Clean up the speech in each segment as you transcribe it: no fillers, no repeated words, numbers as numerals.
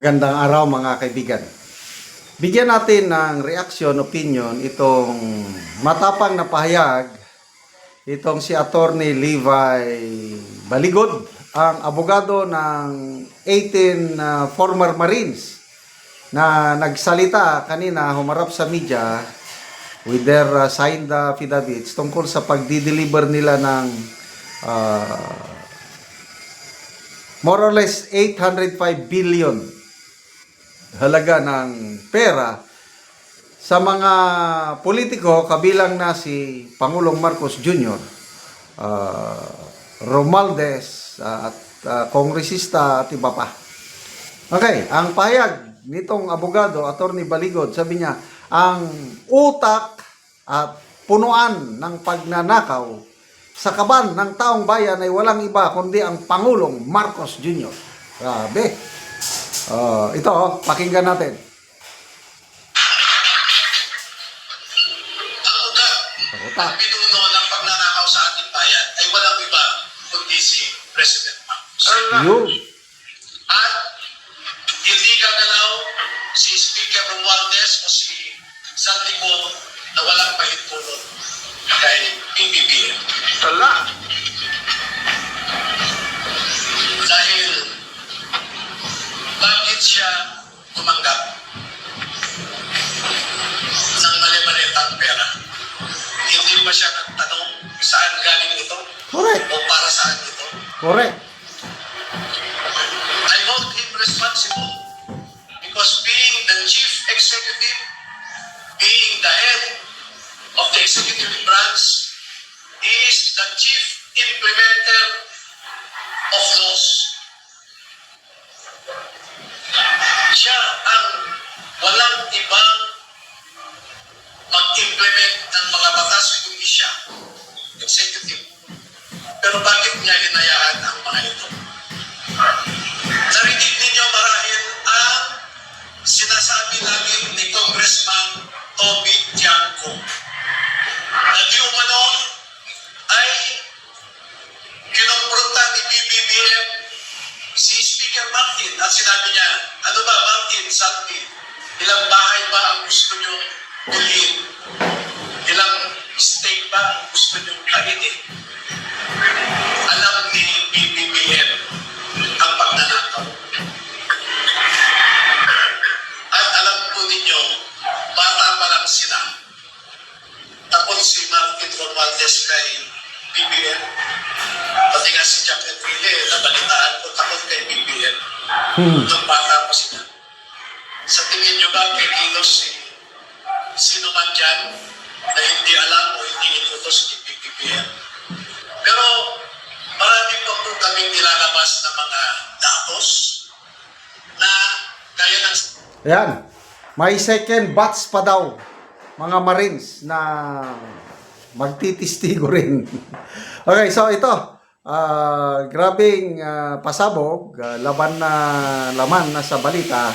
Gandang araw mga kaibigan. Bigyan natin ng reaksyon, opinion itong matapang na pahayag itong si Attorney Levi Baligod, ang abogado ng 18 former Marines na nagsalita kanina, humarap sa media with their signed affidavits tungkol sa pagdi-deliver nila ng more or less 805 billion halaga ng pera sa mga politiko, kabilang na si Pangulong Marcos Jr., Romualdez at kongresista at iba pa. Okay, ang pahayag nitong abogado, Attorney Baligod, sabi niya, ang utak at punuan ng pagnanakaw sa kaban ng taong bayan ay walang iba kundi ang Pangulong Marcos Jr. Grabe. Ito, pakinggan natin. Ang utak, pinuno ng pagnanakaw sa ating bayan ay walang iba kundi si President Marcos. At hindi gagalaw si Speaker Romualdez o si Saldico na walang pahintulot kay PBBM. Dahil bakit siya tumanggap ng mali-malitang pera? Hindi ba siya nagtanong saan galing ito? Correct. O para saan ito? Correct. I hold him responsible because being the chief executive, being the head of the executive branch, he is the chief implementer of laws. Siya ang walang ibang mag-implement ng mga batas kundi siya, executive. Pero bakit niya hinayaan ang mga ito? Narinig ninyo marahil ang sinasabi lagi ni Congressman Toby Tiangco na di umano ay kinumpronta ni PBBM si Speaker Martin at sinabi niya, ano ba Martin, Santi, ilang bahay ba ang gusto nyo bilhin? Ilang state ba ang gusto nyo kainin? Alam ni PBBM ang pagnanakaw. At alam po ninyo, bata pa lang sila. Tapos si Martin Romualdez kay PBBM. Pati nga si Jack Enrile, nabalitaan ko takot kay PBBM. Nung bata pa sila. Sa tingin nyo ba, kikilos sino man dyan na hindi alam o hindi inutos ni PBBM? Pero marami pa po kaming nilalabas na mga datos na kaya ng... Ayan. May second batch pa daw mga Marines na magtitistigo rin. Okay, so ito. Grabing pasabog, laban na laman na sa balita.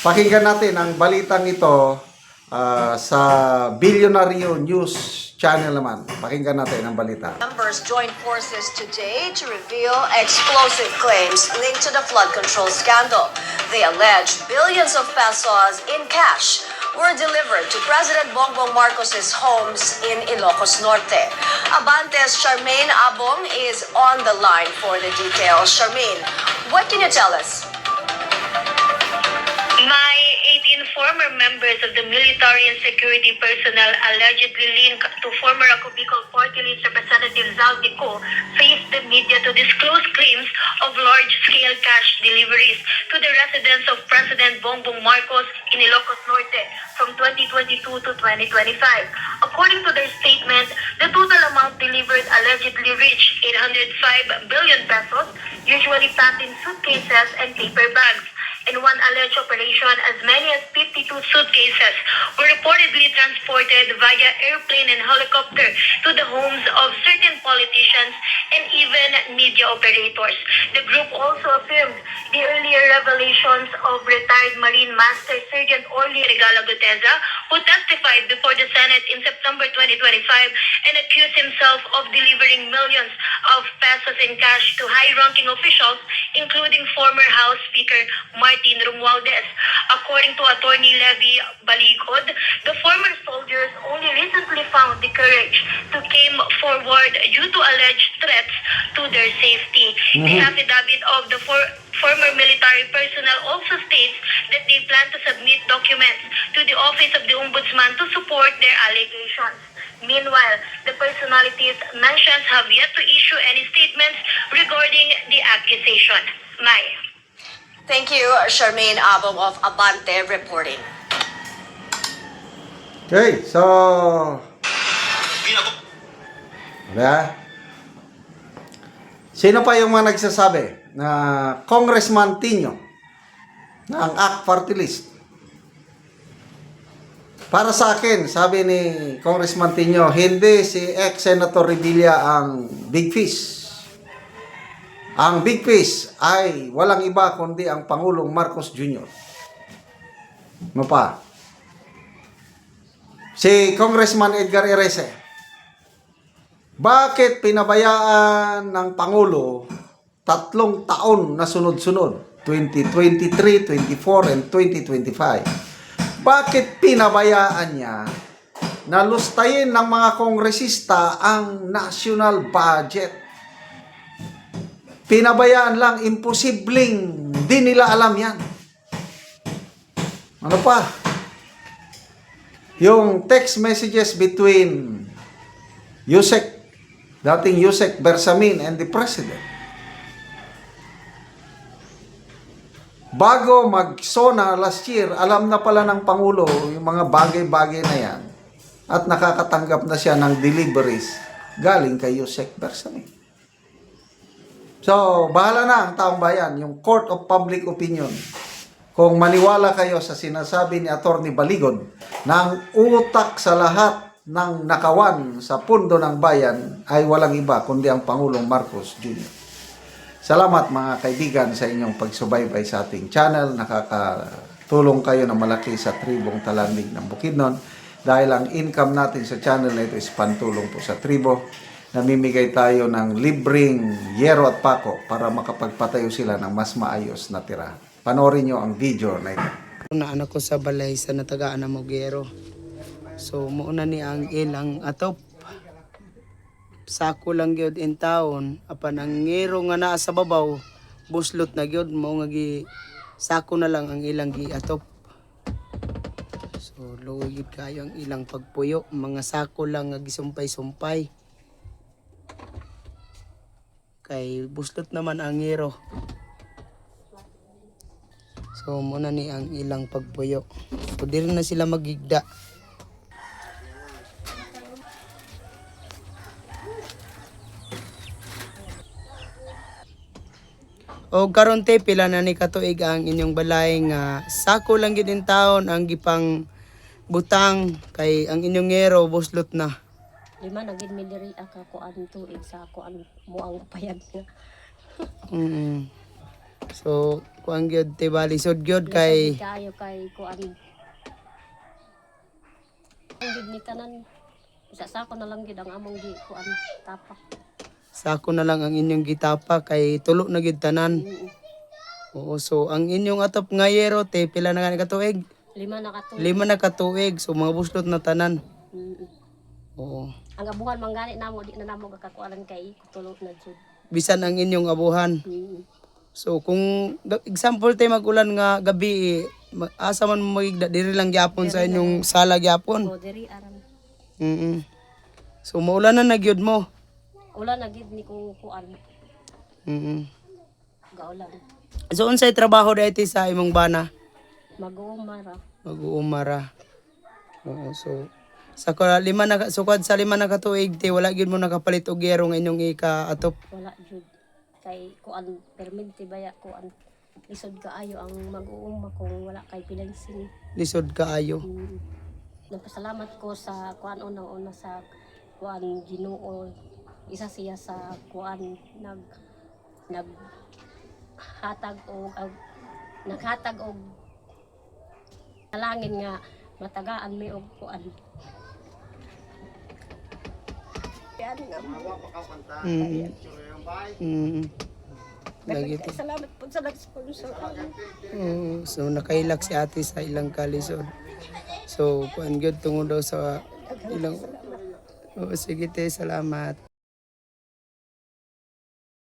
Pakinggan natin ang balitang ito sa Billionario News Channel naman. Pakinggan natin ang balita. Members joined forces today to reveal explosive claims linked to the flood control scandal. They allege billions of pesos in cash were delivered to President Bongbong Marcos's homes in Ilocos Norte. Abante's Charmaine Abong is on the line for the details. Charmaine, what can you tell us? My 18 former members of the military and security personnel allegedly linked to former Ako Bicol Party List Representative Zaldico faced the media to disclose claims of large-scale cash deliveries to the residence of President Bongbong Marcos in Ilocos Norte from 2022 to 2025. According to their statement, the total amount delivered allegedly reached 805 billion pesos, usually packed in suitcases and paper bags. In one alleged operation, as many as 52 suitcases were reportedly transported via airplane and helicopter to the homes of certain politicians and even media operators. The group also affirmed they earlier revelations of retired Marine Master Sergeant Orly Regala Guteza, who testified before the Senate in September 2025 and accused himself of delivering millions of pesos in cash to high-ranking officials, including former House Speaker Martin Romualdez. According to Attorney Levy Baligod, the former soldiers only recently found the courage to came forward due to alleged threats to their safety. The affidavit of the former military personnel also states that they plan to submit documents to the Office of the Ombudsman to support their allegations. Meanwhile, the personalities mentioned have yet to issue any statements regarding the accusation. May. Thank you, Charmaine Abo of Abante reporting. Okay, so wala. Sino pa yung mga nagsasabi na Congressman Tino na ang ACT Party List? Para sa akin, sabi ni Congressman Tino, hindi si ex-Senator Revilla ang big fish. Ang big fish ay walang iba kundi ang Pangulong Marcos Jr. Ano pa? Si Congressman Edgar Erese. Bakit pinabayaan ng Pangulo 3 taon na sunod-sunod? 2023, 24, and 2025. Bakit pinabayaan niya na lustayin ng mga kongresista ang national budget? Pinabayaan lang, imposibleng di nila alam yan. Ano pa? Yung text messages between dating Yusek Bersamin and the President. Bago mag-SONA last year, alam na pala ng Pangulo yung mga bagay-bagay na yan at nakakatanggap na siya ng deliveries galing kay Yusek Bersamin. So, bahala na ang taong bayan, yung Court of Public Opinion. Kung maniwala kayo sa sinasabi ni Attorney Baligod na ang utak sa lahat ng nakawan sa pundo ng bayan ay walang iba kundi ang Pangulong Marcos Jr. Salamat mga kaibigan sa inyong pagsubaybay sa ating channel. Nakakatulong kayo na malaki sa tribong Talandig ng Bukidnon dahil ang income natin sa channel na ito is pantulong po sa tribo. Namimigay tayo ng libreng yero at pako para makapagpatayo sila ng mas maayos na tirahan. Panoorin nyo ang video na ito. Na anak ko sa balay sa natagaan na Mogero. So muuna ni ang ilang atop. Sako lang gyud in town apan ang ngero nga naa sa babaw buslot na gyud mao nga gi sako na lang ang ilang gi atop. So luoy gyud kayo ang ilang pagpuyo, mga sako lang nga gisumpay-sumpay. Kay buslot naman ang ngero. So muna ni ang ilang pagpuyo. So diri na sila magigda. O karon te pila na ni katuig ang inyong balay nga sako lang gyud in taon ang gipang butang kay ang inyong ngero buslot na. Lima na gid mi diri ka kuan tuig sa kuan mo ang payag nga. So kuan gyud te balisod gyud kay Kayo kay kuan. Ang gid ni tanan sa sako na lang gid ang among gi kuan tapak. sako na lang ang inyong gitapa kay tulo na gid tanan. Oo, so ang inyong atop nga yero te pila na nga katuig? 5 na katuig. 5 na katuig, so mga buslot na tanan. Oo. Ang abuhan manggani namo di na namo gakakuanan kay tulo na jud. Bisan ang inyong abuhan. So kung example tay magulan nga gabi asa man mo magigda diri lang gyapon sa inyong sala gyapon. O diri aran. So maulan na nagyud mo. Ulan na gid ni kung kuan. Gaulan. So unsay trabaho dayto sa imong bana? Mag-uumara. Mag-uumara. Oo, so sa sukad sa 5 na katuig te wala gyud mo nakapalit og yero nga inyong ika-atop. Wala jud. Kay kuan perminti baya kuan. Lisod kaayo ang mag-uuma kung wala kay pinansin. Lisod kaayo. Nagpasalamat ko sa kuan una sa kuan Ginoo. Isa siya sa kuan nag hatag o naghatag og nalangin nga matagaan mi og kuan. Yan nga. Lagi to. Salamat po sa nag-sponsor. So nakailak si ate sa ilang kalisod. So kuan gyud tungod daw sa ilang. Sige te, salamat.